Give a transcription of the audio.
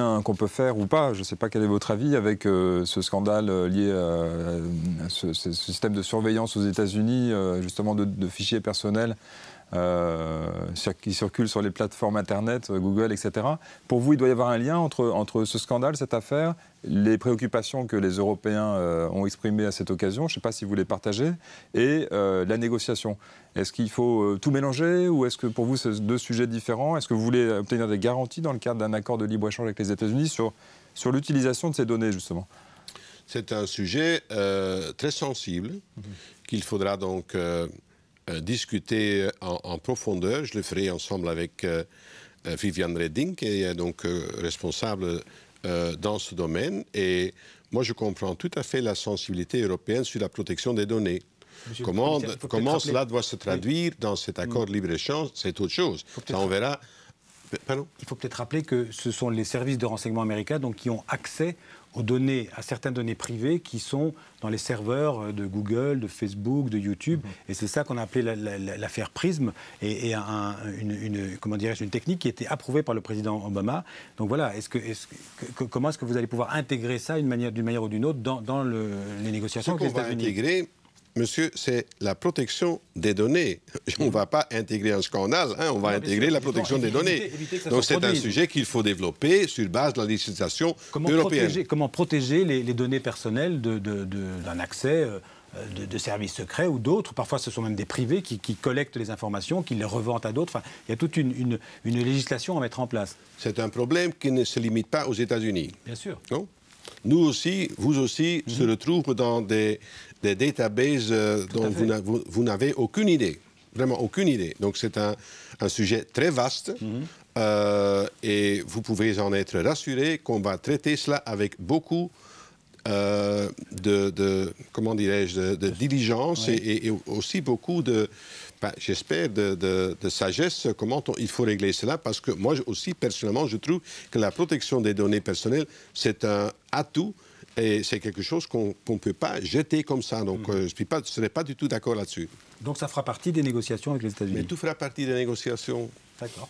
lien qu'on peut faire ou pas, je ne sais pas quel est votre avis avec ce scandale lié à ce système de surveillance aux États-Unis, justement de fichiers personnels qui circulent sur les plateformes Internet, Google, etc. Pour vous, il doit y avoir un lien entre ce scandale, cette affaire, les préoccupations que les Européens ont exprimées à cette occasion, je ne sais pas si vous les partagez, et la négociation. Est-ce qu'il faut tout mélanger ou est-ce que pour vous, c'est deux sujets différents? Est-ce que vous voulez obtenir des garanties dans le cadre d'un accord de libre-échange avec les États-Unis sur l'utilisation de ces données, justement? C'est un sujet très sensible qu'il faudra donc discuter en profondeur. Je le ferai ensemble avec Viviane Reding, qui est donc responsable dans ce domaine. Et moi, je comprends tout à fait la sensibilité européenne sur la protection des données. Comment cela doit se traduire dans cet accord de libre-échange, c'est autre chose. Ça, on verra. Pardon ? Il faut peut-être rappeler que ce sont les services de renseignement américains donc, qui ont accès aux données, à certaines données privées qui sont dans les serveurs de Google, de Facebook, de YouTube. Et c'est ça qu'on a appelé l'affaire Prism et une technique qui a été approuvée par le président Obama. Donc voilà, comment est-ce que vous allez pouvoir intégrer ça d'une manière ou d'une autre dans les négociations avec les États-Unis ? Monsieur, c'est la protection des données. On ne va pas intégrer un scandale, on va intégrer la protection des données. Donc c'est un sujet qu'il faut développer sur base de la législation européenne. Comment protéger les données personnelles d'un accès de services secrets ou d'autres? Parfois, ce sont même des privés qui collectent les informations, qui les revendent à d'autres. Enfin, il y a toute une législation à mettre en place. C'est un problème qui ne se limite pas aux États-Unis. Bien sûr. Non ? Nous aussi, vous aussi, se retrouvent dans des databases dont vous n'avez aucune idée. Vraiment aucune idée. Donc c'est un sujet très vaste et vous pouvez en être rassuré qu'on va traiter cela avec beaucoup comment dirais-je, de diligence et aussi beaucoup j'espère, de sagesse, comment il faut régler cela, parce que moi aussi, personnellement, je trouve que la protection des données personnelles, c'est un atout et c'est quelque chose qu'on ne peut pas jeter comme ça. Donc, je ne serais pas du tout d'accord là-dessus. Donc, ça fera partie des négociations avec les États-Unis. Mais tout fera partie des négociations. D'accord.